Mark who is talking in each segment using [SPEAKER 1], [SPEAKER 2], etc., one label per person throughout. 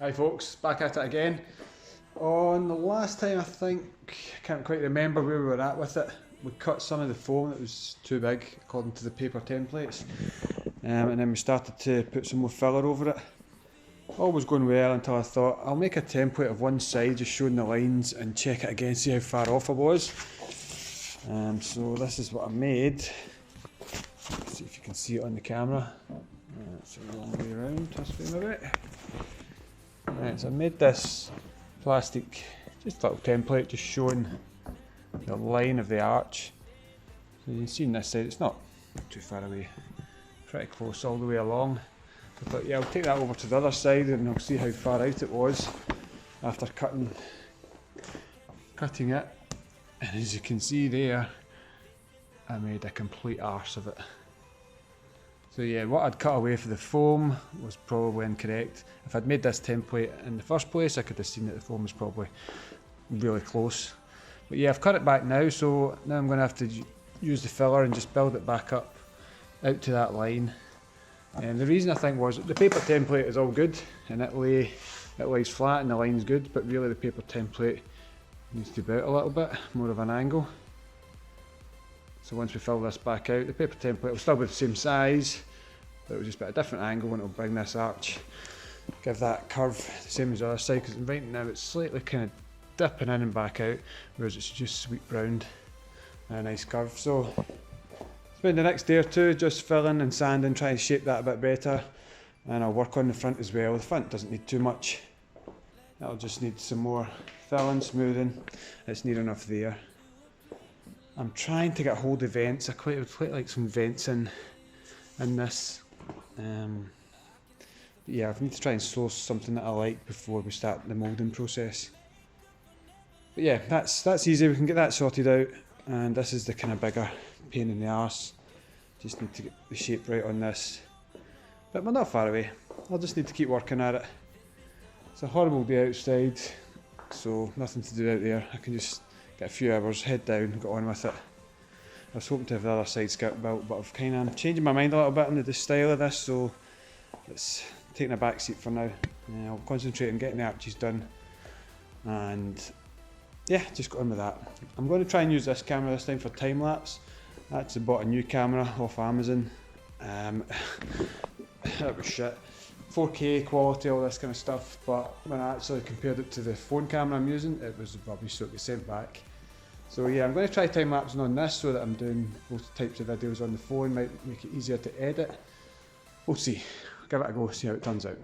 [SPEAKER 1] Hi folks, back at it again. On the last time I think, I can't quite remember where we were at with it. We cut some of the foam that was too big according to the paper templates, and then we started to put some more filler over it. All was going well until I thought I'll make a template of one side just showing the lines and check it again, see how far off I was. So this is what I made. Let's see if you can see it on the camera. It's a long way around, twist me a bit. Right, so I made this plastic, just a little template just showing the line of the arch. So you can see on this side it's not too far away, pretty close all the way along. I thought, yeah, I'll take that over to the other side and I'll see how far out it was after cutting it. And as you can see there, I made a complete arse of it. So yeah, what I'd cut away for the foam was probably incorrect. If I'd made this template in the first place, I could have seen that the foam was probably really close. But yeah, I've cut it back now, so now I'm going to have to use the filler and just build it back up out to that line. And the reason I think was the paper template is all good and it lays flat and the line's good, but really the paper template needs to be out a little bit, more of an angle. So once we fill this back out, the paper template will still be the same size, but it will just be at a different angle and it'll bring this arch, give that curve the same as the other side, because right now it's slightly kind of dipping in and back out, whereas it's just swept round and a nice curve. So spend the next day or two just filling and sanding, trying to shape that a bit better, and I'll work on the front as well. The front doesn't need too much, that'll just need some more filling, smoothing. It's near enough there. I'm trying to get hold of vents. I would quite like some vents in this. Yeah, I need to try and source something that I like before we start the moulding process. But yeah, that's easy. We can get that sorted out. And this is the kind of bigger pain in the arse. Just need to get the shape right on this. But we're not far away. I'll just need to keep working at it. It's a horrible day outside, so nothing to do out there. I can just get a few hours, head down, get on with it. I was hoping to have the other side skirt built, but I've kind of changing my mind a little bit on the style of this, so it's taking a back seat for now. I'll concentrate on getting the arches done, and yeah, just got on with that. I'm going to try and use this camera this time for time lapse. I actually bought a new camera off Amazon. That was shit. 4K quality, all this kind of stuff, but when I actually compared it to the phone camera I'm using, it was rubbish, so it got sent back. So yeah, I'm going to try time-lapsing on this so that I'm doing both types of videos on the phone, might make it easier to edit. We'll see. Give it a go, see how it turns out.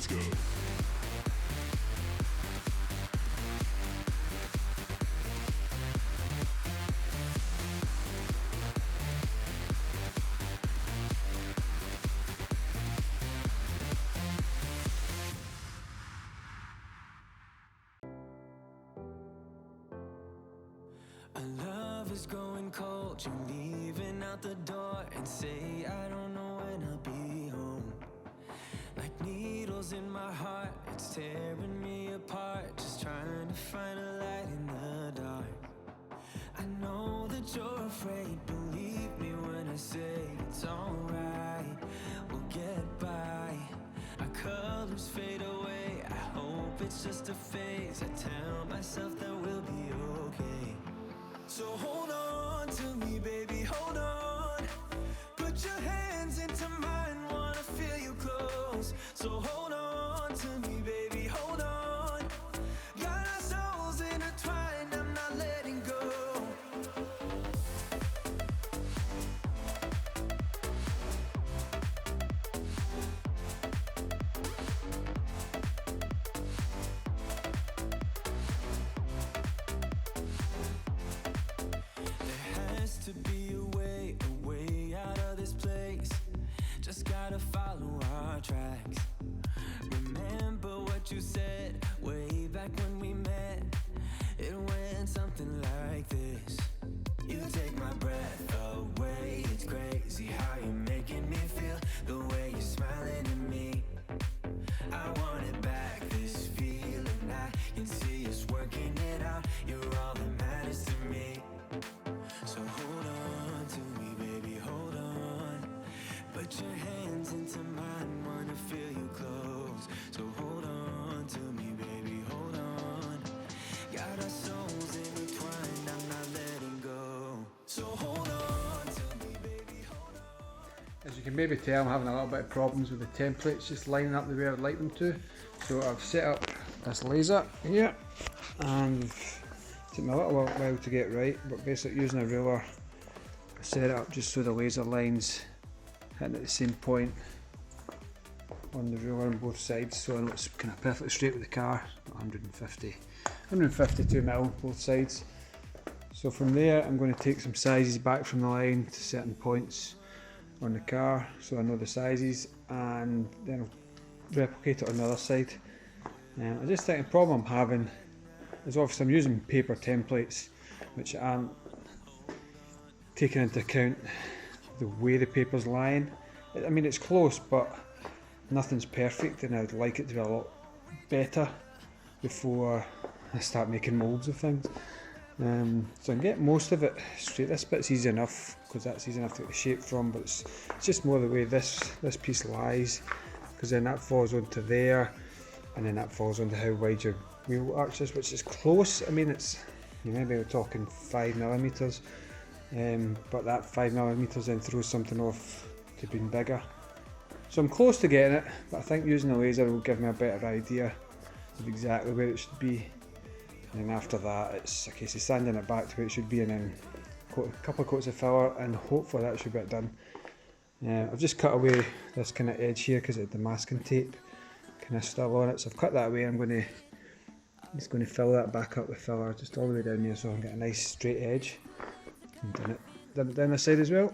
[SPEAKER 2] let's go.
[SPEAKER 3] Our love is growing cold, you're leaving out the door and say I don't know when I'll be home. Like needles in my heart, it's tearing me apart, just trying to find a light in the dark. I know that you're afraid, believe me when I say it's alright, we'll get by. Our colors fade away, I hope it's just a phase, I tell myself that we'll be okay. So hold on to me, baby, hold on. Put your hands into mine, wanna feel you close. So hold on to me, baby, hold on. Got our souls intertwined, I'm not letting go. To be a way out of this place. Just gotta follow our tracks. Remember what you said way back when we met. It went something like this. You take my breath away. It's crazy how you're making me feel. The way you're smiling at me, I want it back, this feeling. I can see us working it out. You're all that matters to me. So hold on to me, baby, hold on. Put your hands into mine, wanna feel you close. So hold on to me, baby, hold on. Got our souls intertwined, I'm not letting go. So hold on to me, baby, hold on.
[SPEAKER 1] As you can maybe tell, I'm having a little bit of problems with the templates just lining up the way I'd like them to. So I've set up this laser here, and it took me a little while to get right, but basically using a ruler, I set it up just so the laser lines hitting at the same point on the ruler on both sides, so it looks kind of perfectly straight with the car. 152mm both sides. So from there I'm going to take some sizes back from the line to certain points on the car so I know the sizes, and then I'll replicate it on the other side. I just think the problem I'm having is obviously I'm using paper templates which aren't taking into account the way the paper's lying. I mean, it's close, but nothing's perfect, and I'd like it to be a lot better before I start making moulds of things. So I can get most of it straight. This bit's easy enough because that's easy enough to get the shape from, but it's just more the way this piece lies, because then that falls onto there, and then that falls onto how wide your wheel arch is, which is close. I mean, it's, maybe we're talking 5mm, but that 5mm then throws something off to being bigger. So I'm close to getting it, but I think using the laser will give me a better idea of exactly where it should be. And then after that, it's a case of sanding it back to where it should be, and then a couple of coats of filler, and hopefully that should be it done. I've just cut away this kind of edge here because it had the masking tape kind of still on it, so I've cut that away. I'm just going to fill that back up with filler just all the way down here so I can get a nice straight edge. And done it down this side as well.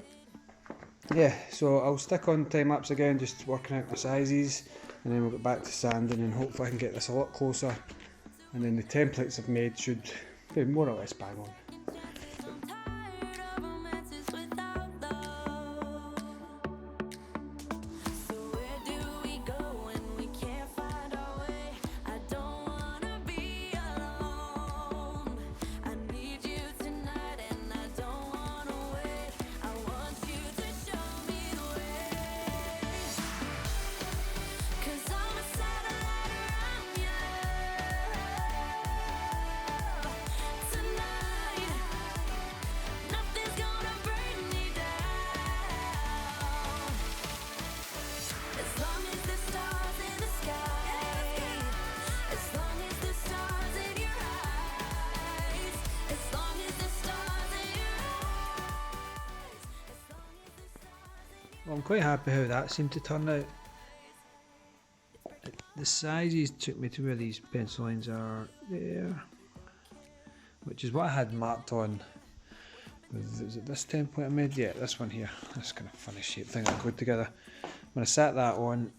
[SPEAKER 1] Yeah, so I'll stick on time lapse again, just working out the sizes, and then we'll get back to sanding, and hopefully I can get this a lot closer, and then the templates I've made should be more or less bang on. Well, I'm quite happy how that seemed to turn out. the sizes took me to where these pencil lines are there, which is what I had marked on. Is it this template I made? Yeah, this one here. This kind of funny shape thing that glued together. When I sat that on,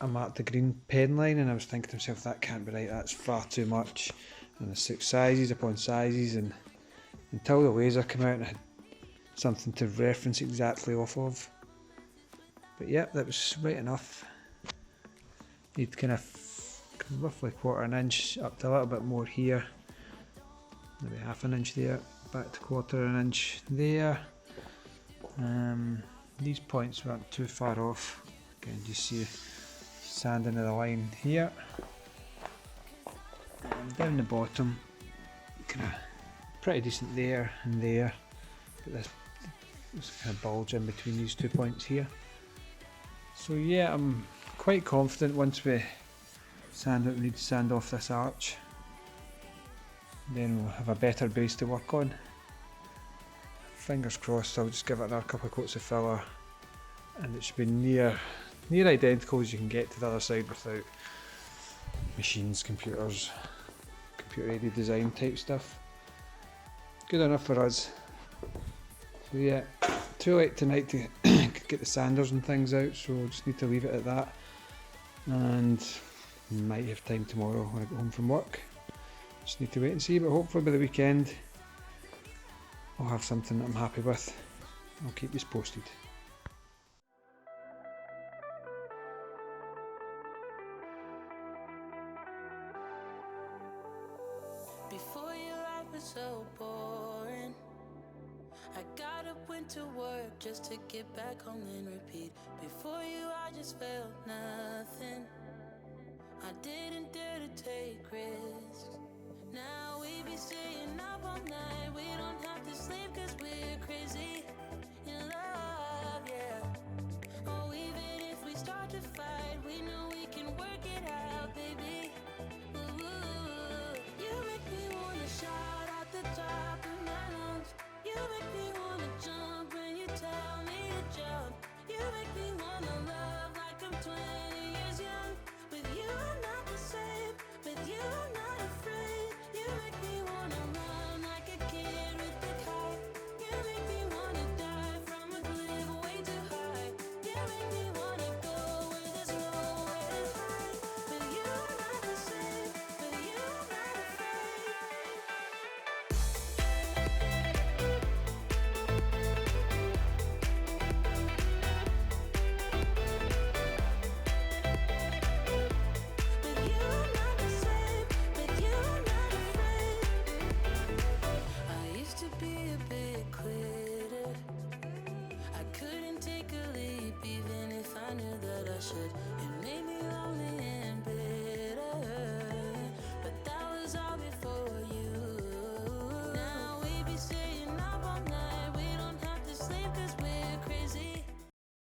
[SPEAKER 1] I marked the green pen line and I was thinking to myself, that can't be right, that's far too much. And I took sizes upon sizes, and until the laser came out and I had something to reference exactly off of. But yeah, that was right enough. Need kind of roughly 1/4 inch up to a little bit more here. Maybe 1/2 inch there, back to 1/4 inch there. These points weren't too far off. Again, you see sand into the line here. And down the bottom, kind of pretty decent there and there. But this kind of bulge in between these 2 points here. So yeah, I'm quite confident once we need to sand off this arch, then we'll have a better base to work on. Fingers crossed, I'll just give it another couple of coats of filler and it should be near identical as you can get to the other side without machines, computers, computer aided design type stuff. Good enough for us. So yeah, too late tonight to get the sanders and things out, so we'll just need to leave it at that, and might have time tomorrow when I get home from work. Just need to wait and see, but hopefully by the weekend I'll have something that I'm happy with. I'll keep you posted.
[SPEAKER 3] Before your life was so boring, I got up, went to work just to get back home and repeat. Before you I just felt nothing, I didn't dare to take risks. Now we be staying up all night, we don't have to sleep cause we're crazy in love, yeah. Oh, even if we start to fight, we know we can work it out, baby. Ooh, you make me wanna shout out the top of my lungs. You make me wanna jump when you tell me to jump. You make me wanna love like I'm 20 years young. With you I'm not the same, with you I'm not afraid. You make me wanna run like a kid with the kite. You make me wanna die from a cliff way too high. You make me wanna go where there's nowhere to hide. With you I'm not the same, with you I'm not afraid. With you I'm not the same, with you I'm not afraid. I used to be a big quitter, I couldn't take a leap even if I knew that I should.